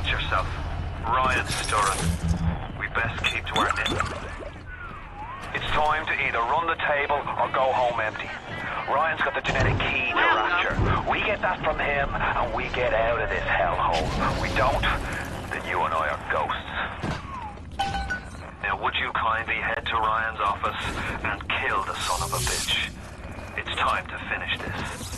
Watch yourself. Ryan's stirring. We best keep to our knitting. It's time to either run the table or go home empty. Ryan's got the genetic key to Rapture. We get that from him, and we get out of this hellhole. We don't, then you and I are ghosts. Now would you kindly head to Ryan's office and kill the son of a bitch? It's time to finish this.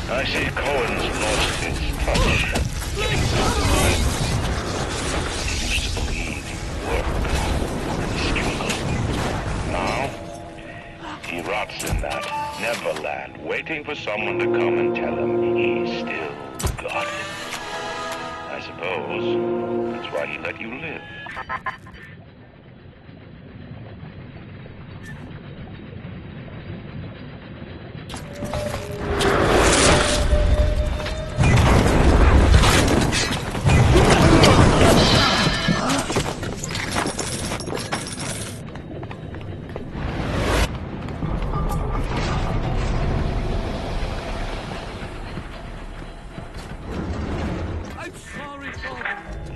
I see Cohen's lost his touch. Getting something. He used to believe he would work and struggle. Now, he rots in that Neverland, waiting for someone to come and tell him he's still got it. I suppose that's why he let you live.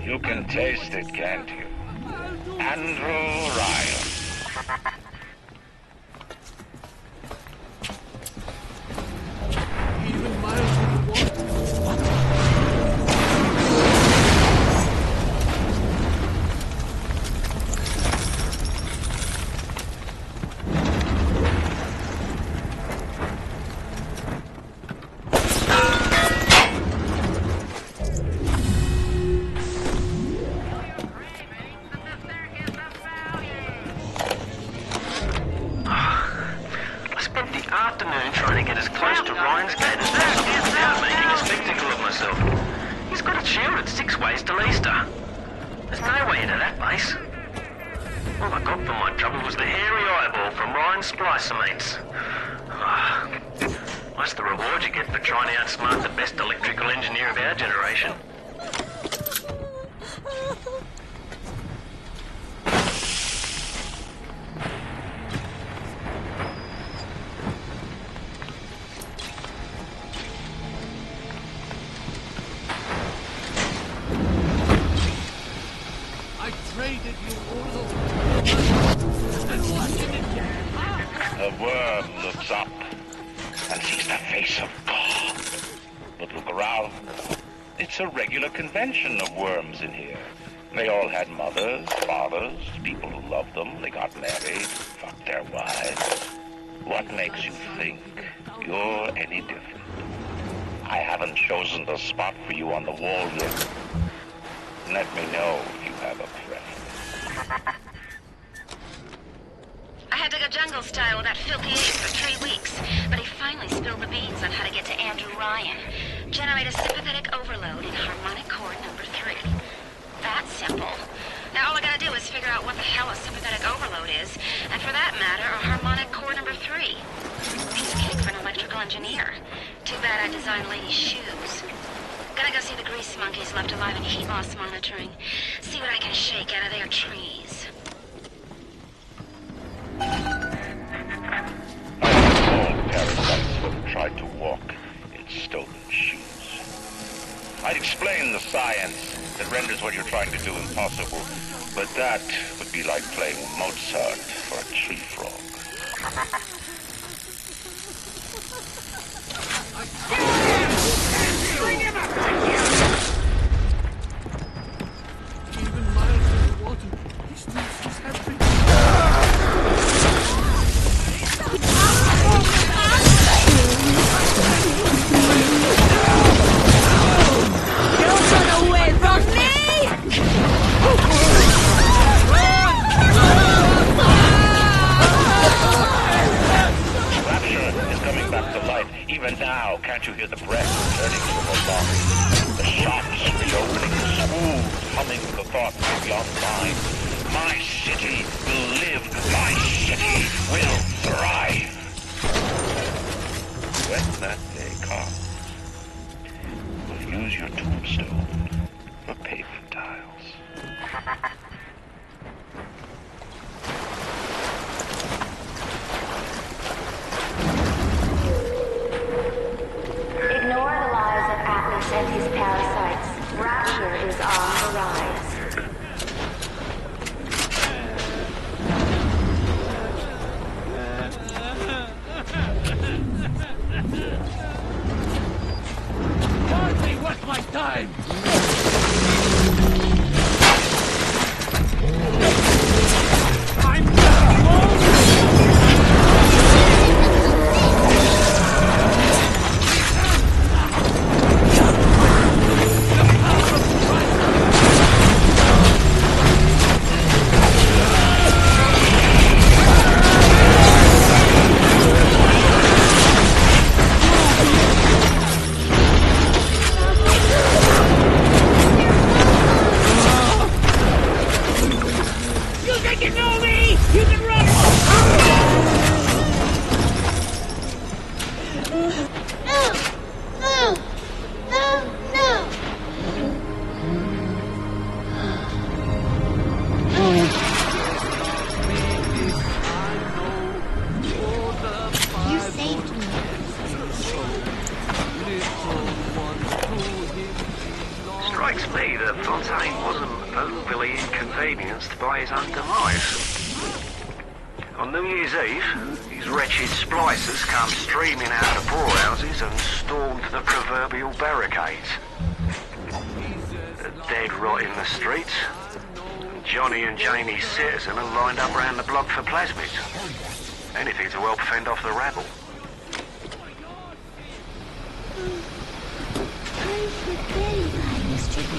You can taste it, can't you? Andrew Ryan. Even miles from the water. Afternoon trying to get as close to Ryan's gate as possible without making a spectacle of myself. He's got it shielded 6 ways till Easter. There's no way into that base. All I got for my trouble was the hairy eyeball from Ryan's splicer mates. That's the reward you get for trying to outsmart the best electrical engineer of our generation. Traded you all over. And what did it get? A worm looks up and sees the face of God. But look around. It's a regular convention of worms in here. They all had mothers, fathers, people who loved them. They got married, fucked their wives. What makes you think you're any different? I haven't chosen the spot for you on the wall yet. Let me know if you have a preference. I had to go jungle style with that filthy ape for 3 weeks, but he finally spilled the beans on how to get to Andrew Ryan. Generate a sympathetic overload in harmonic chord number 3. That's simple. Now all I gotta do is figure out what the hell a sympathetic overload is, and for that matter, a harmonic chord number 3. Piece of cake for an electrical engineer. Too bad I designed ladies' shoes. Gonna go see the grease monkeys left alive in heat loss monitoring. See what I can shake out of their trees. All parasites have tried to walk in stolen shoes. I'd explain the science that renders what you're trying to do impossible, but that would be like playing Mozart for a tree frog. Bring him up! Even miles from the water, he still sees everything. Don't run away from me! Rapture is coming back to life. Even now, can't you hear the breath returning from her lungs? The shops reopening, the schools humming with the thoughts of young minds. My city will live. My city will thrive. When that day comes, will you use your tombstone for pavement tiles. Ignore the lies of Atlas and his parasites. Rapture is on the rise. Hardly worth my time! I'm not alone! You think you know me? You can run! You saved me. Strikes me that Fontaine wasn't overly inconvenienced by his own demise. On New Year's Eve, these wretched splicers come streaming out of poorhouses and stormed the proverbial barricades. The dead rot in the streets. Johnny and Jamie Citizen are lined up round the block for plasmids. Anything to help fend off the rabble. I'm so very glad, Mr. B.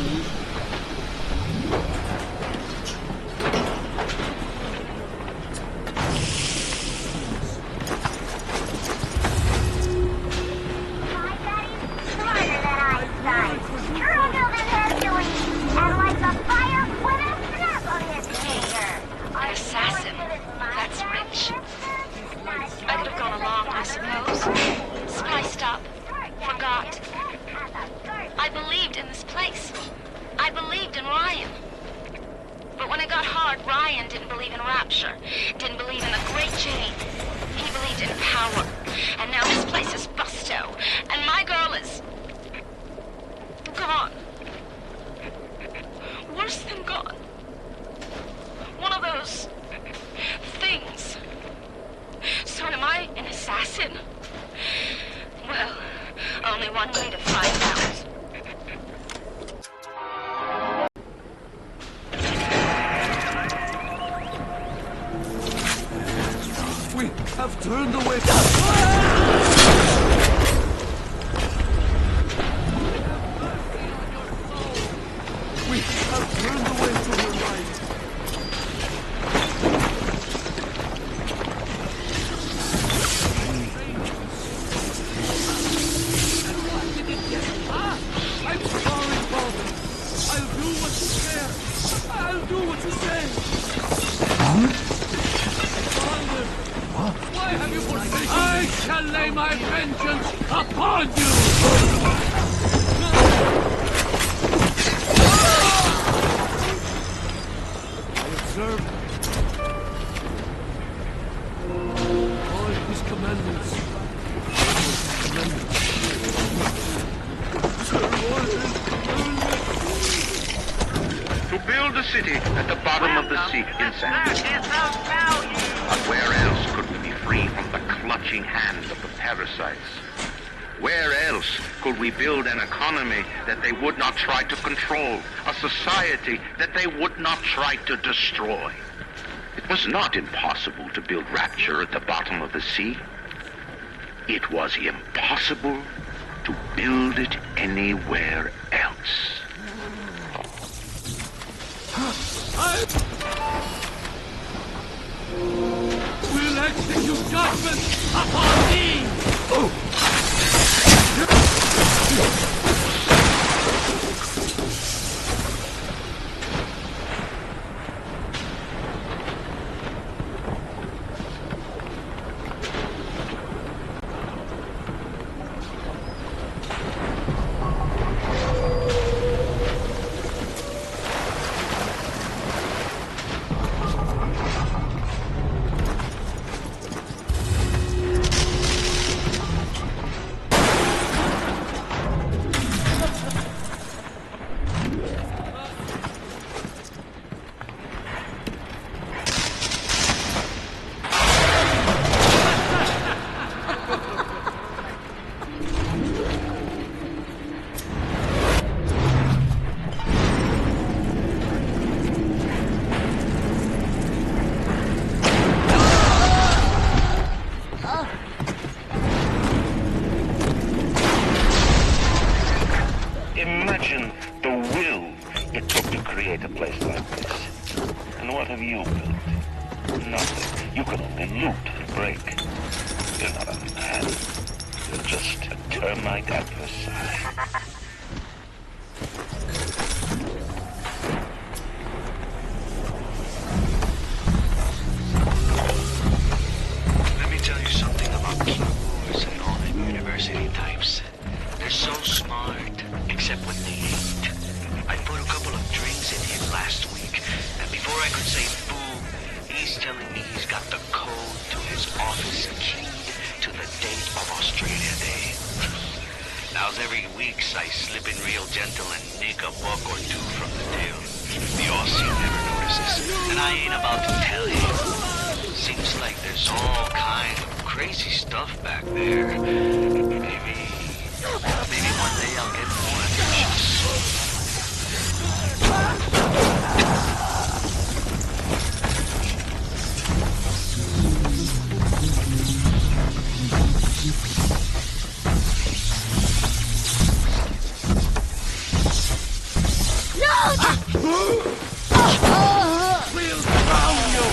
An assassin. That's rich. I could have gone along, I suppose. Spliced up. Forgot. I believed in this place. I believed in Ryan. But when it got hard, Ryan didn't believe in rapture. Didn't believe in the Great Chain. He believed in power. And now this place is busto. And my girl is... gone. Worse than gone. One of those... things. So am I an assassin? Well, only one way to find out. We have turned away. We have turned away to the right. I'm sorry, Father. I'll do what you say. I'll do what you say. Father, why have you forsaken me? I shall lay my vengeance upon you! I observe all his commandments. To build a city at the bottom of the sea in sand. But where else could we be free from the clutching hand of the parasites? Where else could we build an economy that they would not try to control, a society that they would not try to destroy? It was not impossible to build rapture at the bottom of the sea. It was impossible to build it anywhere else. We'll execute judgment upon thee! imagine the will it took to create a place like this. And what have you built? Nothing. You can only loot and break. You're not a man. You're just a termite adversary. Let me tell you something about keyboards and all them university types. They're so smart, except when they eat. I put a couple of drinks in him last week, and before I could say boo, he's telling me he's got the code to his office key to the date of Australia Day. Now's every weeks I slip in real gentle and nick a buck or two from the tail. The Aussie never notices, and I ain't about to tell him. Seems like there's all kind of crazy stuff back there. Maybe one day I'll get more attention. We'll drown you!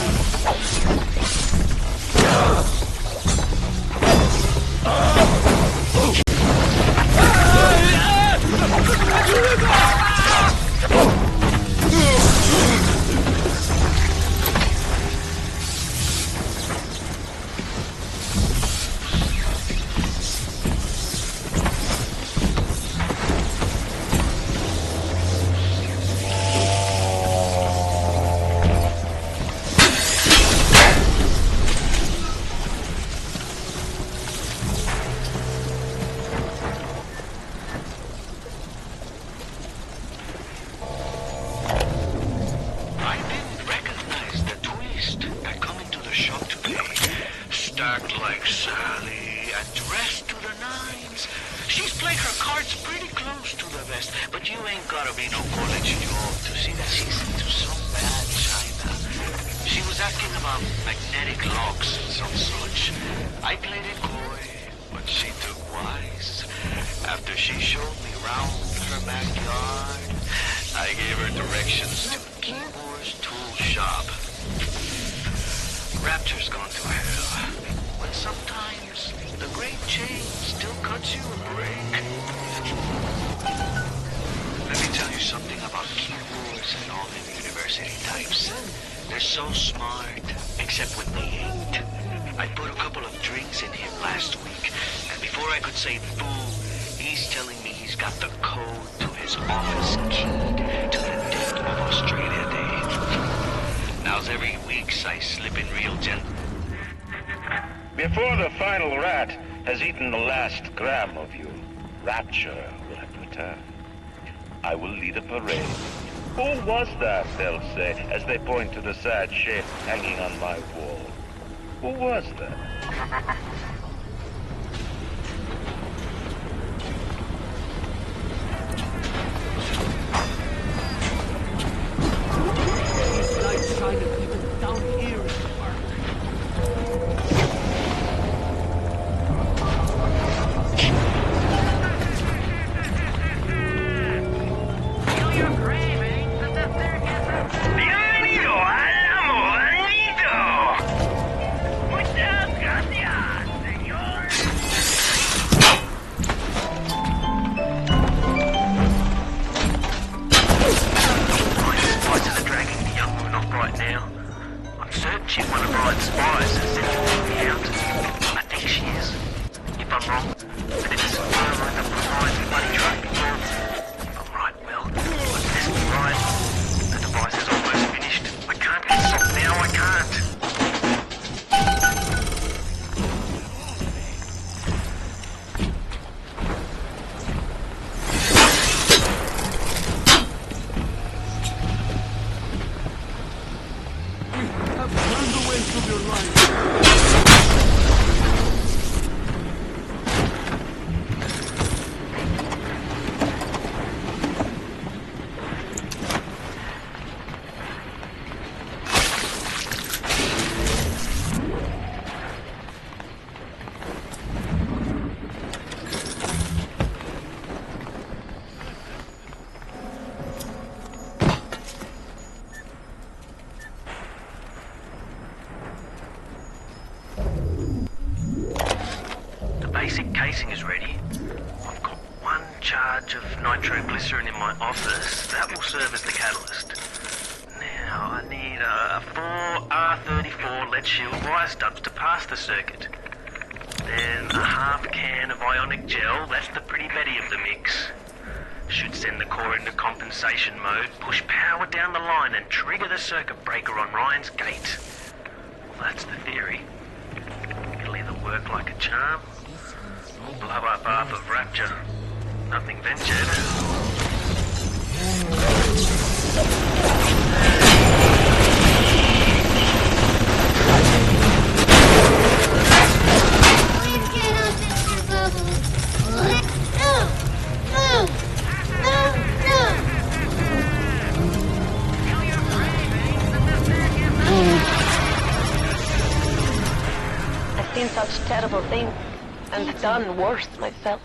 Stacked like Sally and dressed to the nines. She's played her cards pretty close to the vest, but you ain't gotta be no college job to see that she's into some bad china. She was asking about magnetic locks and some such. I played it coy, but she took wise. After she showed me round her backyard, I gave her directions to Keyboard's tool shop. Rapture's gone to hell, but sometimes the great change still cuts you a break. Let me tell you something about keyboards and all them university types. They're so smart, except when they ain't. I put a couple of drinks in him last week, and before I could say boo, he's telling me he's got the code to his office key to the date of Australia Day. Now's every weeks I slip in real gentle. Before the final rat has eaten the last gram of you, Rapture will have returned. I will lead a parade. Who was that, they'll say, as they point to the sad shape hanging on my wall. Who was that? Lights shining even down here in the park. Bienvenido al amor bonito. Muchas gracias. charge of nitroglycerin in my office. That will serve as the catalyst. Now, I need a 4R34 lead shield wire stubs to pass the circuit. Then a half can of ionic gel, that's the pretty Betty of the mix. Should send the core into compensation mode, push power down the line and trigger the circuit breaker on Ryan's gate. Well, that's the theory. It'll either work like a charm, or blow up half of Rapture. Nothing ventured. Please get us, Mr. Bubbles. No! No! No! No! I've seen such terrible things, and done worse myself.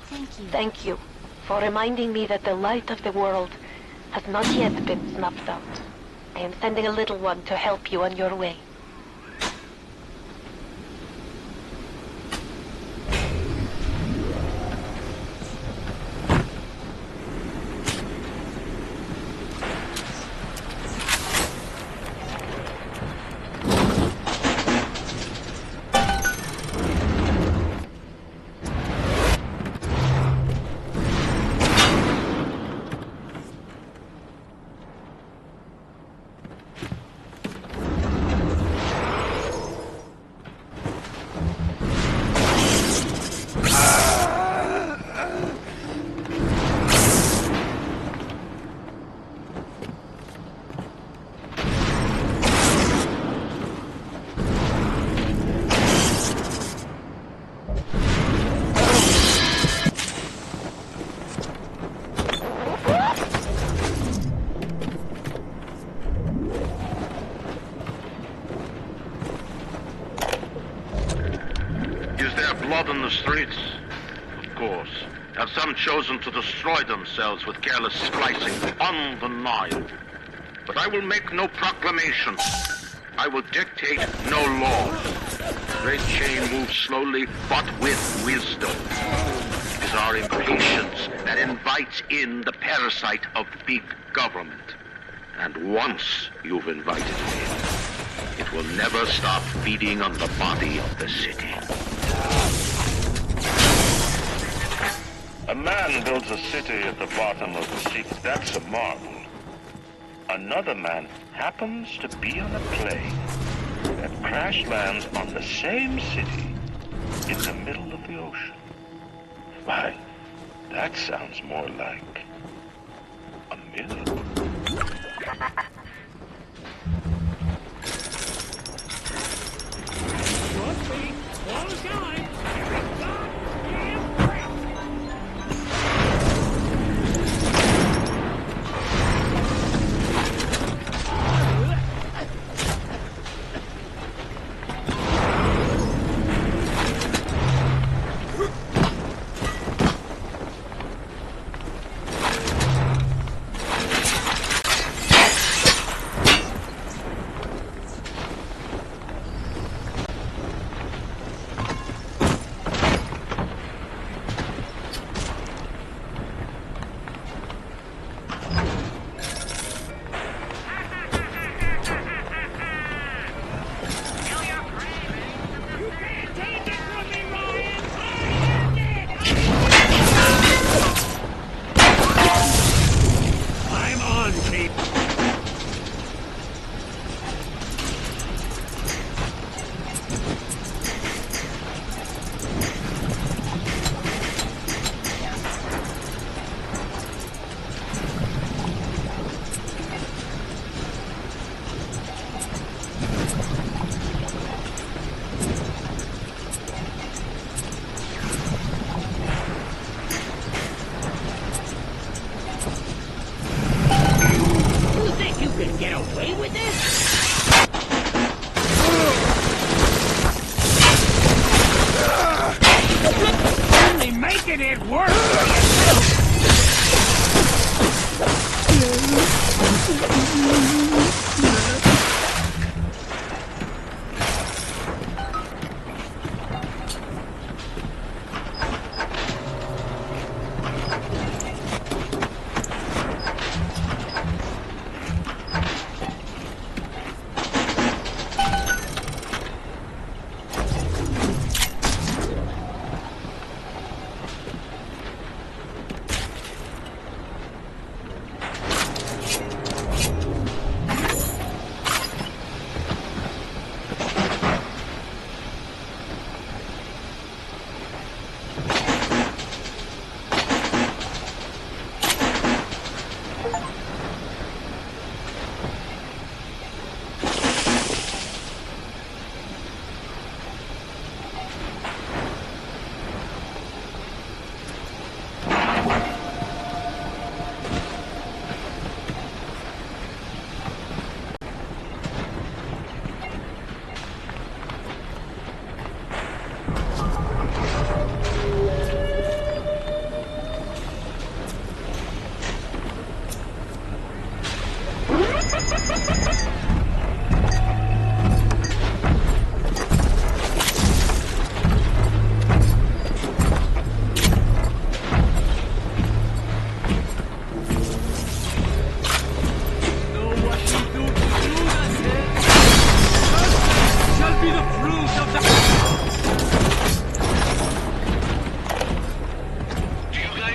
Thank you for reminding me that the light of the world has not yet been snuffed out. I am sending a little one to help you on your way. Blood in the streets? Of course. Have some chosen to destroy themselves with careless splicing undeniable. But I will make no proclamation. I will dictate no laws. Great chain moves slowly, but with wisdom. It is our impatience that invites in the parasite of big government. And once you've invited it in, it will never stop feeding on the body of the city. A man builds a city at the bottom of the sea. That's a marvel. Another man happens to be on a plane that crash lands on the same city in the middle of the ocean. Why, that sounds more like a miracle.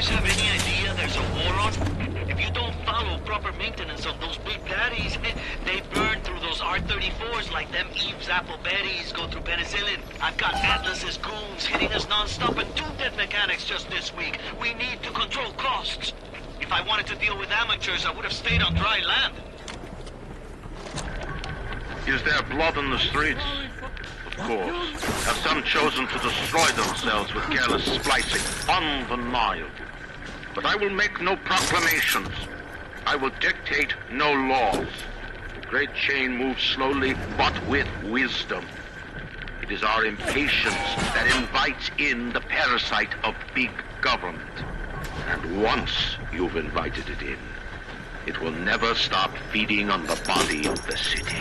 guys have any idea there's a war on? If you don't follow proper maintenance on those big daddies, they burn through those R-34s like them Eve's apple berries go through penicillin. I've got Atlas's goons hitting us non-stop and 2 dead mechanics just this week. We need to control costs. If I wanted to deal with amateurs, I would have stayed on dry land. Is there blood in the streets? Of course. Have some chosen to destroy themselves with careless splicing? Undeniable. But I will make no proclamations. I will dictate no laws. The great chain moves slowly, but with wisdom. It is our impatience that invites in the parasite of big government. And once you've invited it in, it will never stop feeding on the body of the city.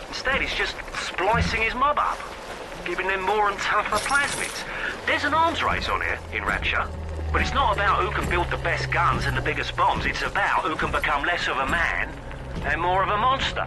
Instead, he's just splicing his mob up, giving them more and tougher plasmids. There's an arms race on here in Rapture, but it's not about who can build the best guns and the biggest bombs. It's about who can become less of a man and more of a monster.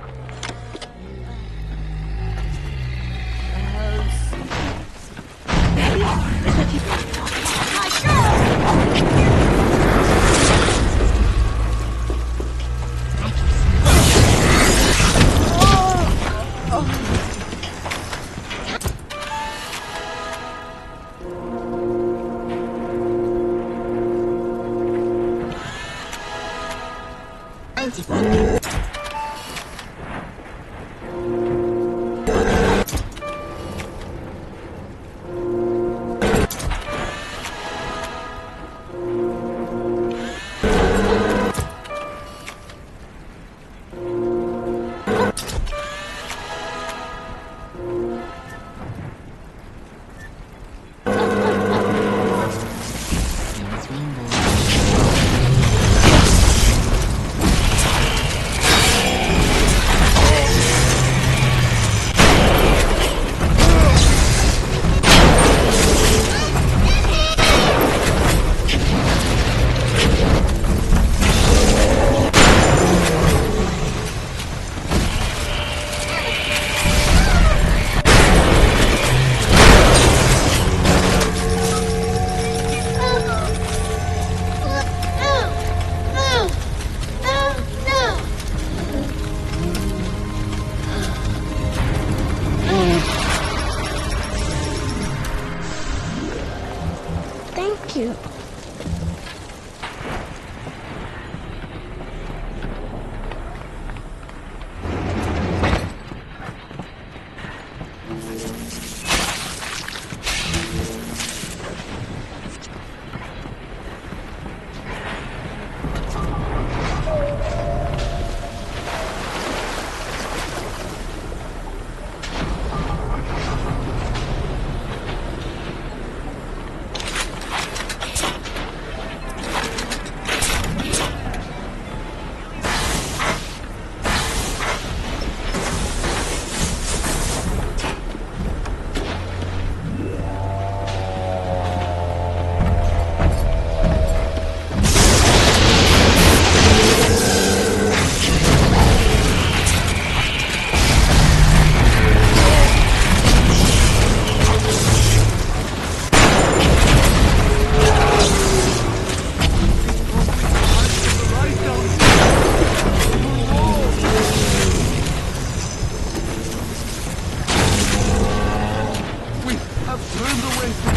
turned away from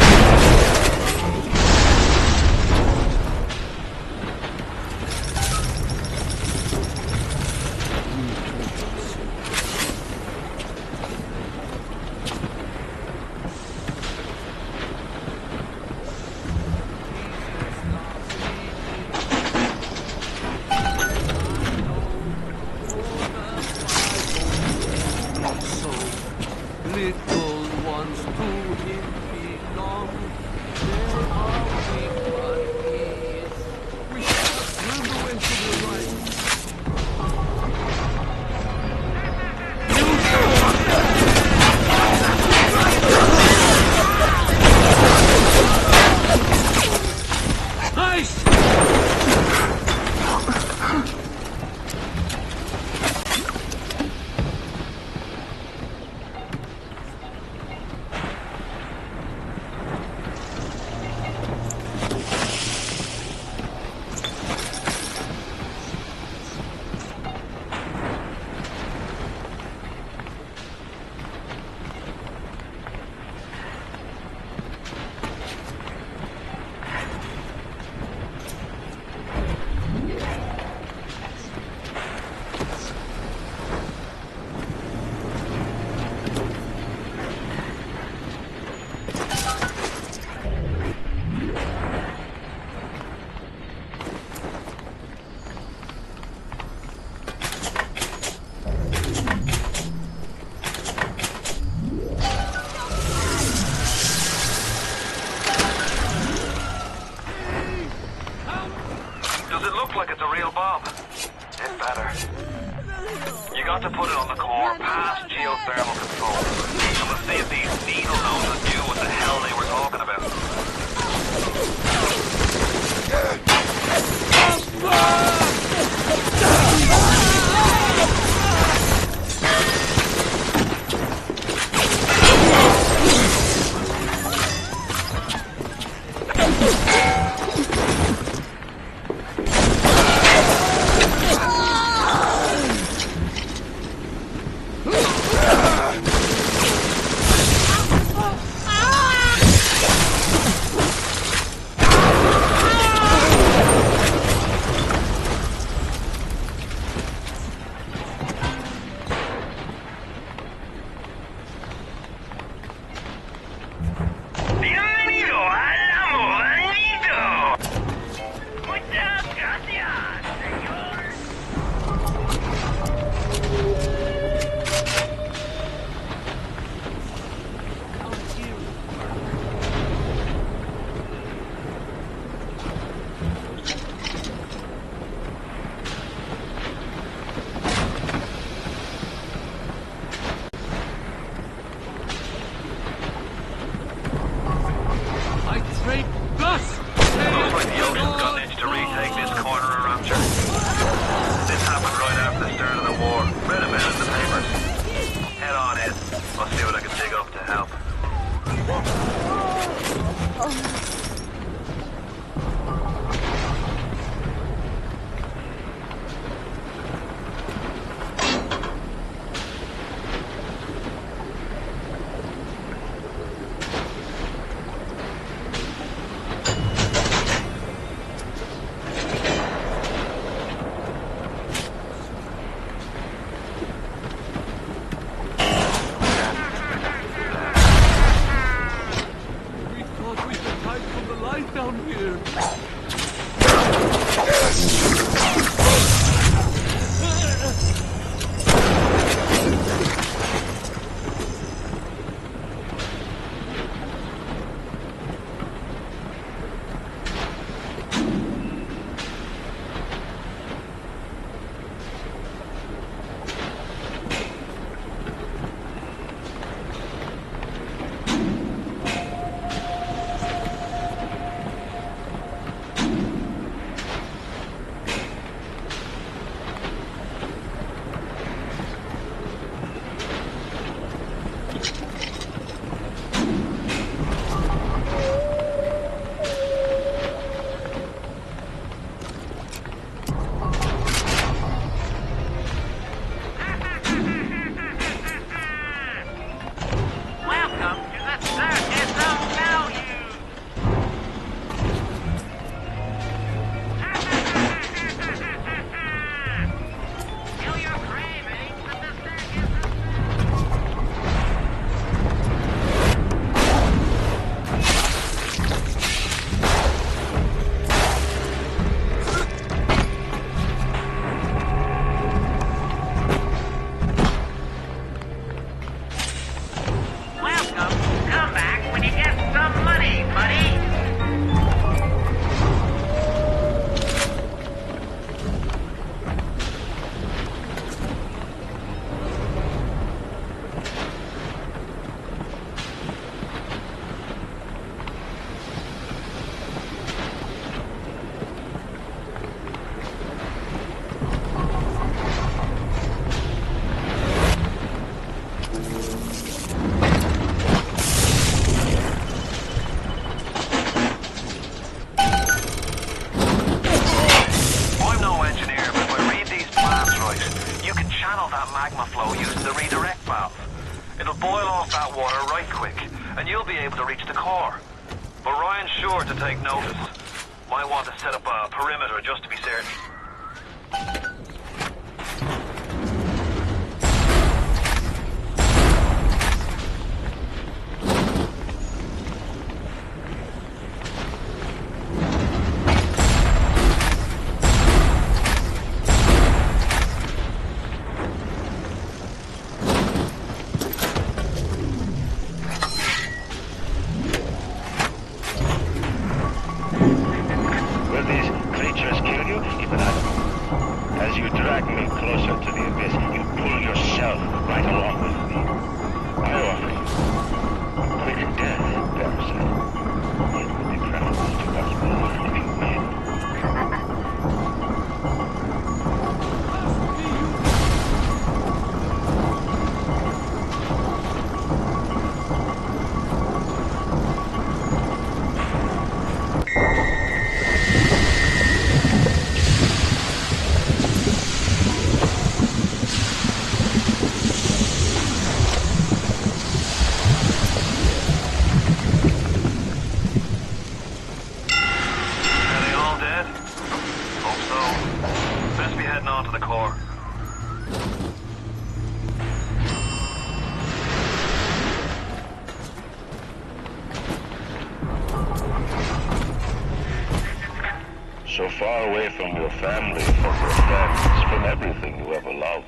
little ones to him belong. They are weak but he is. We shall turn away to the right. Nice! Does it look like it's a real bomb? It better. You got to put it on the core past geothermal control. And we'll see if these needle noses knew what the hell they were talking about. right quick, and you'll be able to reach the core. But Ryan's sure to take notice. Might want to set up a perimeter just to be certain. So far away from your family, from your friends, from everything you ever loved.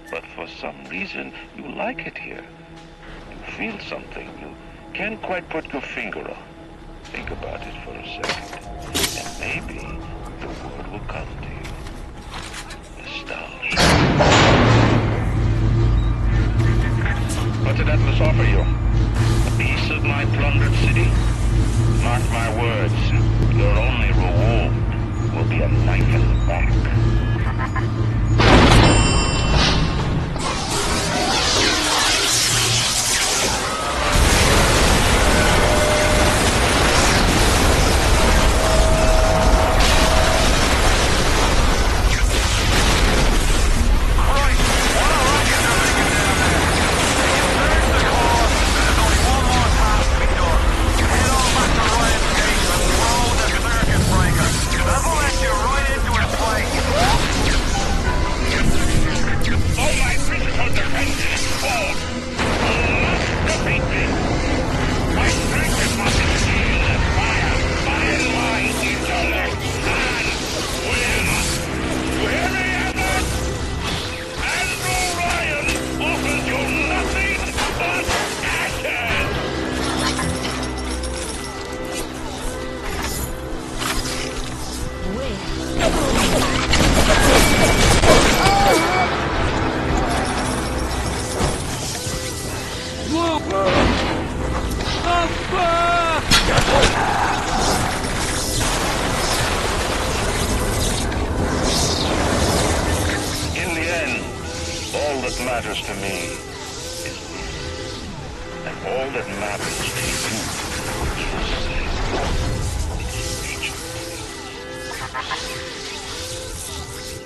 But for some reason, you like it here. You feel something you can't quite put your finger on. Think about it for a second, and maybe the word will come to you. Nostalgia. What did Atlas offer you? A piece of my plundered city? Mark my words, your only reward will be a knife in the back. Matters to me is this, and all that matters to you is nature.